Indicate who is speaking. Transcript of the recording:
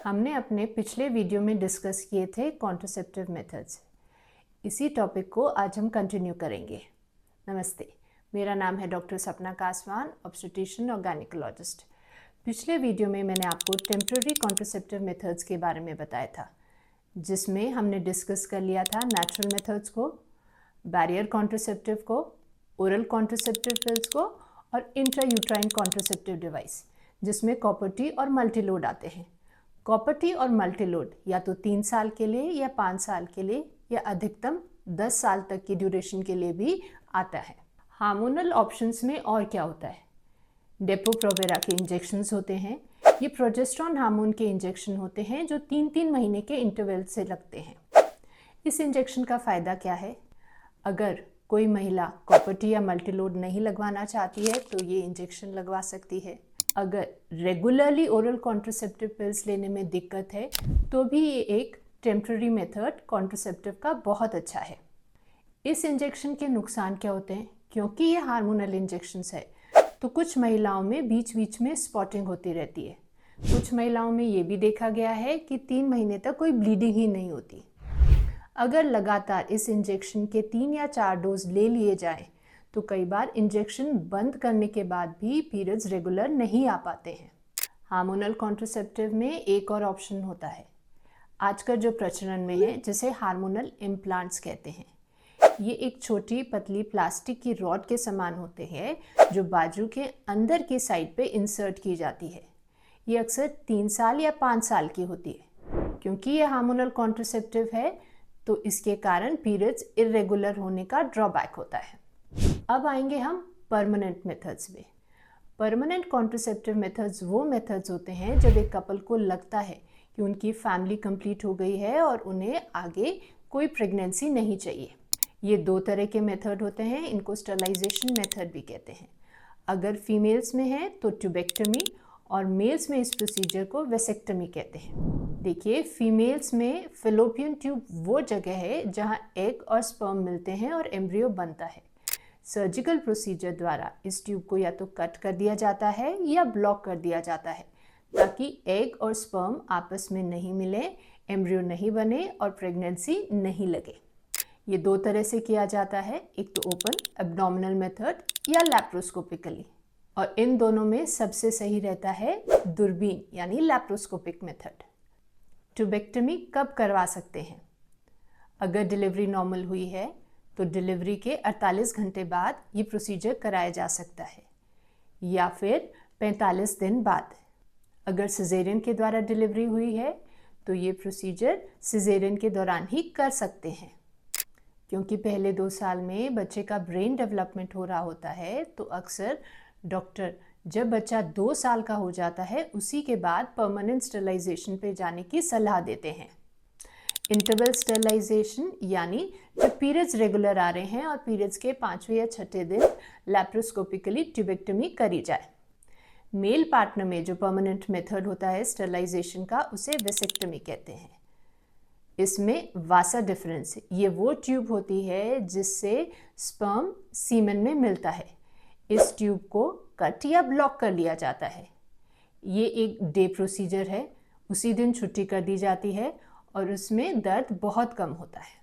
Speaker 1: हमने अपने पिछले वीडियो में डिस्कस किए थे कॉन्ट्रासेप्टिव मेथड्स। इसी टॉपिक को आज हम कंटिन्यू करेंगे। नमस्ते, मेरा नाम है डॉक्टर सपना कासवान, ऑब्स्टेट्रिशियन और गायनेकोलॉजिस्ट। पिछले वीडियो में मैंने आपको टेम्पररी कॉन्ट्रासेप्टिव मेथड्स के बारे में बताया था, जिसमें हमने डिस्कस कर लिया था नेचुरल मेथड्स को, बैरियर कॉन्ट्रासेप्टिव को, ओरल कॉन्ट्रासेप्टिव पिल्स को और इंट्रायूट्राइन कॉन्ट्रासेप्टिव डिवाइस, जिसमें कॉपर टी और मल्टीलोड आते हैं। कॉपर टी और मल्टीलोड या तो 3 साल के लिए या 5 साल के लिए या अधिकतम 10 साल तक की ड्यूरेशन के लिए भी आता है। हार्मोनल ऑप्शंस में और क्या होता है? डेपो-प्रोवेरा के इंजेक्शंस होते हैं। ये प्रोजेस्टेरॉन हार्मोन के इंजेक्शन होते हैं जो 3-3 महीने के इंटरवल से लगते हैं। इस इंजेक्शन का फ़ायदा क्या है? अगर कोई महिला कॉपर टी या मल्टीलोड नहीं लगवाना चाहती है तो ये इंजेक्शन लगवा सकती है। अगर रेगुलरली ओरल कॉन्ट्रासेप्टिव पिल्स लेने में दिक्कत है तो भी ये एक टेम्पररी मेथड कॉन्ट्रासेप्टिव का बहुत अच्छा है। इस इंजेक्शन के नुकसान क्या होते हैं? क्योंकि ये हार्मोनल इंजेक्शंस है तो कुछ महिलाओं में बीच बीच में स्पॉटिंग होती रहती है। कुछ महिलाओं में ये भी देखा गया है कि 3 महीने तक कोई ब्लीडिंग ही नहीं होती। अगर लगातार इस इंजेक्शन के 3 या 4 डोज ले लिए जाएं तो कई बार इंजेक्शन बंद करने के बाद भी पीरियड्स रेगुलर नहीं आ पाते हैं। हार्मोनल कॉन्ट्रासेप्टिव में एक और ऑप्शन होता है आजकल जो प्रचलन में है, जिसे हार्मोनल इम्प्लांट्स कहते हैं। ये एक छोटी पतली प्लास्टिक की रॉड के समान होते हैं जो बाजू के अंदर की साइड पे इंसर्ट की जाती है। ये अक्सर 3 साल या 5 साल की होती है। क्योंकि ये हार्मोनल कॉन्ट्रासेप्टिव है तो इसके कारण पीरियड्स इरेगुलर होने का ड्रॉबैक होता है। अब आएंगे हम परमानेंट मेथड्स में। परमानेंट कॉन्ट्रासेप्टिव मेथड्स वो मेथड्स होते हैं जब एक कपल को लगता है कि उनकी फैमिली कंप्लीट हो गई है और उन्हें आगे कोई प्रेगनेंसी नहीं चाहिए। ये 2 तरह के मेथड होते हैं, इनको स्टरलाइजेशन मेथड भी कहते हैं। अगर फीमेल्स में है तो ट्यूबेक्टमी और मेल्स में इस प्रोसीजर को वेसेक्टमी कहते हैं। देखिए, फीमेल्स में फैलोपियन ट्यूब वो जगह है जहाँ एग और स्पर्म मिलते हैं और एम्ब्रियो बनता है। सर्जिकल प्रोसीजर द्वारा इस ट्यूब को या तो कट कर दिया जाता है या ब्लॉक कर दिया जाता है ताकि एग और स्पर्म आपस में नहीं मिले, एम्ब्रियो नहीं बने और प्रेगनेंसी नहीं लगे। ये 2 तरह से किया जाता है, एक तो ओपन एब्डोमिनल मेथड या लैप्रोस्कोपिकली, और इन दोनों में सबसे सही रहता है दूरबीन यानी लैप्रोस्कोपिक मेथड। ट्यूबेक्टमी कब करवा सकते हैं? अगर डिलीवरी नॉर्मल हुई है तो डिलीवरी के 48 घंटे बाद ये प्रोसीजर कराया जा सकता है या फिर 45 दिन बाद। अगर सिजेरियन के द्वारा डिलीवरी हुई है तो ये प्रोसीजर सिजेरियन के दौरान ही कर सकते हैं। क्योंकि पहले 2 साल में बच्चे का ब्रेन डेवलपमेंट हो रहा होता है तो अक्सर डॉक्टर जब बच्चा 2 साल का हो जाता है उसी के बाद परमानेंट स्टरलाइजेशन पे जाने की सलाह देते हैं। इंटरवल स्टरलाइजेशन यानी जब पीरियड्स रेगुलर आ रहे हैं और पीरियड्स के 5वें या 6ठे दिन लैप्रोस्कोपिकली ट्यूबेक्टमी करी जाए। मेल पार्टनर में जो परमानेंट मेथड होता है स्टरलाइजेशन का, उसे वेसेक्टमी कहते हैं। इसमें वासा डिफरेंस, ये वो ट्यूब होती है जिससे स्पर्म सीमेन में मिलता है। इस ट्यूब को कट या ब्लॉक कर लिया जाता है। ये एक डे प्रोसीजर है, उसी दिन छुट्टी कर दी जाती है और उसमें दर्द बहुत कम होता है।